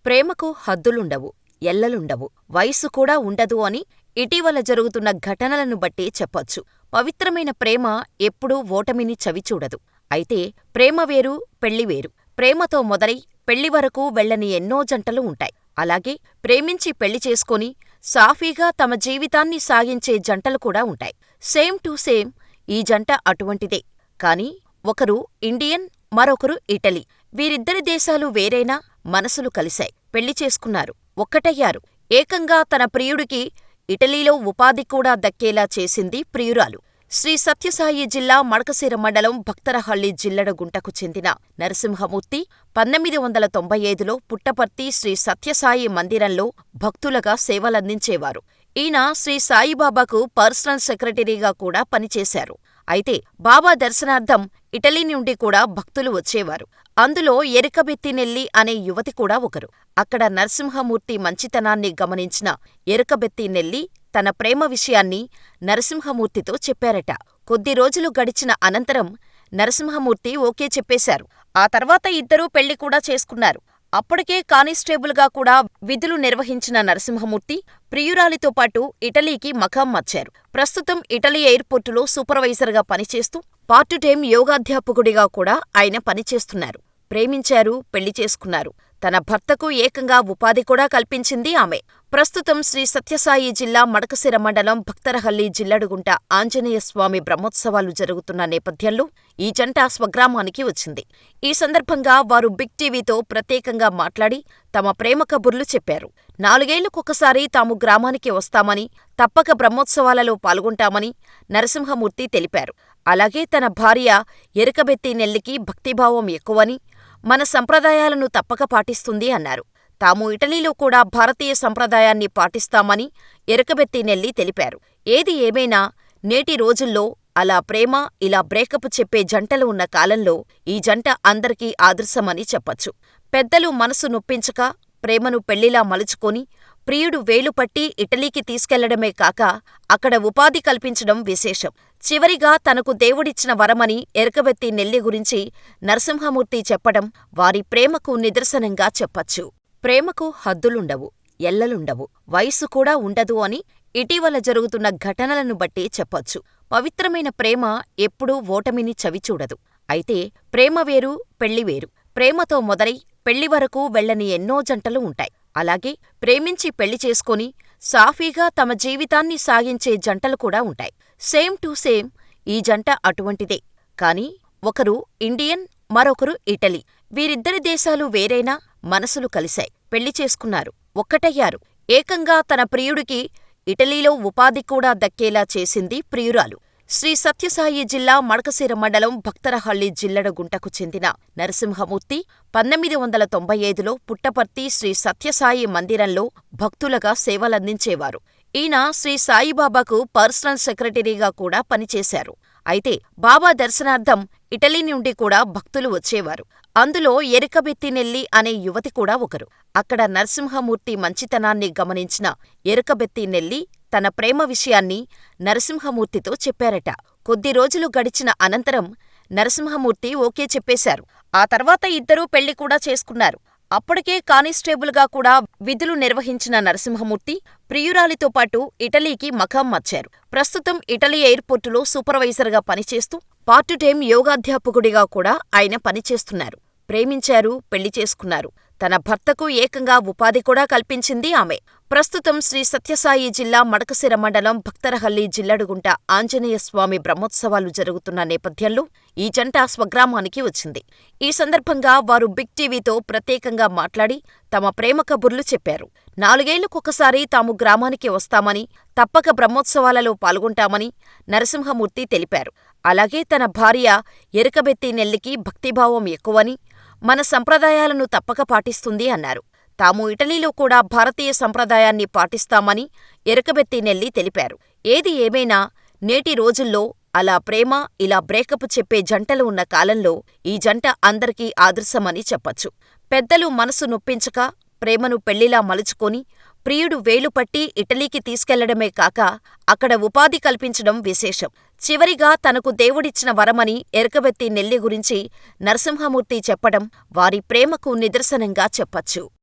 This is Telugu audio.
ప్రేమకు హద్దులుండవు, ఎల్లలుండవు, వయసు కూడా ఉండదు అని ఇటీవల జరుగుతున్న ఘటనలను బట్టి చెప్పొచ్చు. పవిత్రమైన ప్రేమ ఎప్పుడూ ఓటమిని చవిచూడదు. అయితే ప్రేమ వేరు, పెళ్ళి వేరు. ప్రేమతో మొదలై పెళ్ళి వరకు వెళ్ళని ఎన్నో జంటలు ఉంటాయి. అలాగే ప్రేమించి పెళ్లి చేసుకొని సాఫీగా తమ జీవితాన్ని సాగించే జంటలు కూడా ఉంటాయి. సేమ్ టు సేమ్ ఈ జంట అటువంటిదే. కానీ ఒకరు ఇండియన్, మరొకరు ఇటలీ. వీరిద్దరి దేశాలు వేరైనా మనసులు కలిశాయి. పెళ్లి చేసుకున్నారు, ఒక్కటయ్యారు. ఏకంగా తన ప్రియుడికి ఇటలీలో ఉపాధి కూడా దక్కేలా చేసింది ప్రియురాలు. శ్రీ సత్యసాయి జిల్లా మడకశిర మండలం భక్తరహళ్లి జిల్లడగుంటకు చెందిన నరసింహమూర్తి 1995లో పుట్టపర్తి శ్రీ సత్యసాయి మందిరంలో భక్తులగా సేవలందించేవారు. ఈయన శ్రీ సాయిబాబాకు పర్సనల్ సెక్రటరీగా కూడా పనిచేశారు. అయితే బాబా దర్శనార్థం ఇటలీ నుండి కూడా భక్తులు వచ్చేవారు. అందులో ఎరుకబెత్తినెల్లి అనే యువతి కూడా ఒకరు. అక్కడ నరసింహమూర్తి మంచితనాన్ని గమనించిన ఎరుకబెత్తినెల్లి తన ప్రేమ విషయాన్ని నరసింహమూర్తితో చెప్పారట. కొద్ది రోజులు గడిచిన అనంతరం నరసింహమూర్తి ఓకే చెప్పేశారు. ఆ తర్వాత ఇద్దరూ పెళ్లి కూడా చేసుకున్నారు. అప్పటికే కానిస్టేబుల్గా కూడా విధులు నిర్వహించిన నరసింహమూర్తి ప్రియురాలితో పాటు ఇటలీకి మకాం మార్చారు. ప్రస్తుతం ఇటలీ ఎయిర్పోర్టులో సూపర్వైజర్గా పనిచేస్తూ పార్ట్ టైం యోగాధ్యాపకుడిగా కూడా ఆయన పనిచేస్తున్నారు. ప్రేమించారు, పెళ్లి చేసుకున్నారు. తన భర్తకు ఏకంగా ఉపాధి కూడా కల్పించింది ఆమె. ప్రస్తుతం శ్రీ సత్యసాయి జిల్లా మడకశిర మండలం భక్తరహళ్లి జిల్లడుగుంట ఆంజనేయస్వామి బ్రహ్మోత్సవాలు జరుగుతున్న నేపథ్యంలో ఈ జంట స్వగ్రామానికి వచ్చింది. ఈ సందర్భంగా వారు బిగ్ టీవీతో ప్రత్యేకంగా మాట్లాడి తమ ప్రేమ కబుర్లు చెప్పారు. 4 ఏళ్లకొకసారి తాము గ్రామానికి వస్తామని, తప్పక బ్రహ్మోత్సవాలలో పాల్గొంటామని నరసింహమూర్తి తెలిపారు. అలాగే తన భార్య ఎరుకబెత్తినెల్లికి భక్తిభావం ఎక్కువని, మన సంప్రదాయాలను తప్పక పాటిస్తుంది అన్నారు. తాము ఇటలీలో కూడా భారతీయ సంప్రదాయాన్ని పాటిస్తామని ఎరుకబెత్తినెల్లి తెలిపారు. ఏది ఏమైనా నేటి రోజుల్లో అలా ప్రేమ, ఇలా బ్రేకప్ చెప్పే జంటలు ఉన్న కాలంలో ఈ జంట అందరికీ ఆదర్శమని చెప్పొచ్చు. పెద్దలు మనసు నొప్పించక ప్రేమను పెళ్లిలా మలుచుకొని ప్రియుడు వేలుపట్టి ఇటలీకి తీసుకెళ్లడమే కాక అక్కడ ఉపాధి కల్పించడం విశేషం. చివరిగా తనకు దేవుడిచ్చిన వరమని ఎరుకబెత్తినెల్లి గురించి నరసింహమూర్తి చెప్పడం వారి ప్రేమకు నిదర్శనంగా చెప్పచ్చు. ప్రేమకు హద్దులుండవు, ఎల్లలుండవు, వయసు కూడా ఉండదు అని ఇటీవల జరుగుతున్న ఘటనలను బట్టి చెప్పొచ్చు. పవిత్రమైన ప్రేమ ఎప్పుడూ ఓటమిని చవిచూడదు. అయితే ప్రేమ వేరు, పెళ్లి వేరు. ప్రేమతో మొదలై పెళ్లి వరకు వెళ్ళని ఎన్నో జంటలు ఉంటాయి. అలాగే ప్రేమించి పెళ్లి చేసుకొని సాఫీగా తమ జీవితాన్ని సాగించే జంటలు కూడా ఉంటాయి. సేమ్ టు సేమ్ ఈ జంట అటువంటిదే. కానీ ఒకరు ఇండియన్, మరొకరు ఇటలీ. వీరిద్దరి దేశాలు వేరైనా మనసులు కలిశాయి. పెళ్లి చేసుకున్నారు, ఒక్కటయ్యారు. ఏకంగా తన ప్రియుడికి ఇటలీలో ఉపాధి కూడా దక్కేలా చేసింది ప్రియురాలు. శ్రీ సత్యసాయి జిల్లా మడకశిర మండలం భక్తరహళ్లి జిల్లడగుంటకు చెందిన నరసింహమూర్తి 1995లో పుట్టపర్తి శ్రీ సత్యసాయి మందిరంలో భక్తులగా సేవలందించేవారు. ఈయన శ్రీ సాయిబాబాకు పర్సనల్ సెక్రటరీగా కూడా పనిచేశారు. అయితే బాబా దర్శనార్థం ఇటలీ నుండి కూడా భక్తులు వచ్చేవారు. అందులో ఎరుకబెత్తినెల్లి అనే యువతి కూడా ఒకరు. అక్కడ నరసింహమూర్తి మంచితనాన్ని గమనించిన ఎరుకబెత్తినెల్లి తన ప్రేమ విషయాన్ని నరసింహమూర్తితో చెప్పారట. కొద్ది రోజులు గడిచిన అనంతరం నరసింహమూర్తి ఓకే చెప్పేశారు. ఆ తర్వాత ఇద్దరూ పెళ్లి కూడా చేసుకున్నారు. అప్పటికే కానిస్టేబుల్గా కూడా విధులు నిర్వహించిన నరసింహమూర్తి ప్రియురాలితో పాటు ఇటలీకి మకాం మార్చారు. ప్రస్తుతం ఇటలీ ఎయిర్పోర్టులో సూపర్వైజర్గా పనిచేస్తూ పార్ట్ టైం యోగాధ్యాపకుడిగా కూడా ఆయన పనిచేస్తున్నారు. ప్రేమించారు, పెళ్లి చేసుకున్నారు. తన భర్తకు ఏకంగా ఉపాధి కూడా కల్పించింది ఆమె. ప్రస్తుతం శ్రీ సత్యసాయి జిల్లా మడకశిర మండలం భక్తరహళ్లి జిల్లడుగుంట ఆంజనేయస్వామి బ్రహ్మోత్సవాలు జరుగుతున్న నేపథ్యంలో ఈ జంట స్వగ్రామానికి వచ్చింది. ఈ సందర్భంగా వారు బిగ్ టీవీతో ప్రత్యేకంగా మాట్లాడి తమ ప్రేమ కబుర్లు చెప్పారు. 4 ఏళ్లకొకసారి తాము గ్రామానికి వస్తామని, తప్పక బ్రహ్మోత్సవాలలో పాల్గొంటామని నరసింహమూర్తి తెలిపారు. అలాగే తన భార్య ఎరుకబెత్తినెల్లికి భక్తిభావం ఎక్కువని, మన సంప్రదాయాలను తప్పక పాటిస్తుంది అన్నారు. తాము ఇటలీలో కూడా భారతీయ సంప్రదాయాన్ని పాటిస్తామని ఎరుకబెత్తినెల్లి తెలిపారు. ఏది ఏమైనా నేటి రోజుల్లో అలా ప్రేమ, ఇలా బ్రేకప్ చెప్పే జంటలు ఉన్న కాలంలో ఈ జంట అందరికీ ఆదర్శమని చెప్పొచ్చు. పెద్దలు మనసు నొప్పించక ప్రేమను పెళ్లిలా మలుచుకొని ప్రియుడు వేలుపట్టి ఇటలీకి తీసుకెళ్లడమే కాక అక్కడ ఉపాధి కల్పించడం విశేషం. చివరిగా తనకు దేవుడిచ్చిన వరమని ఎరుకబెత్తినెల్లి గురించి నరసింహమూర్తి చెప్పడం వారి ప్రేమకు నిదర్శనంగా చెప్పచ్చు.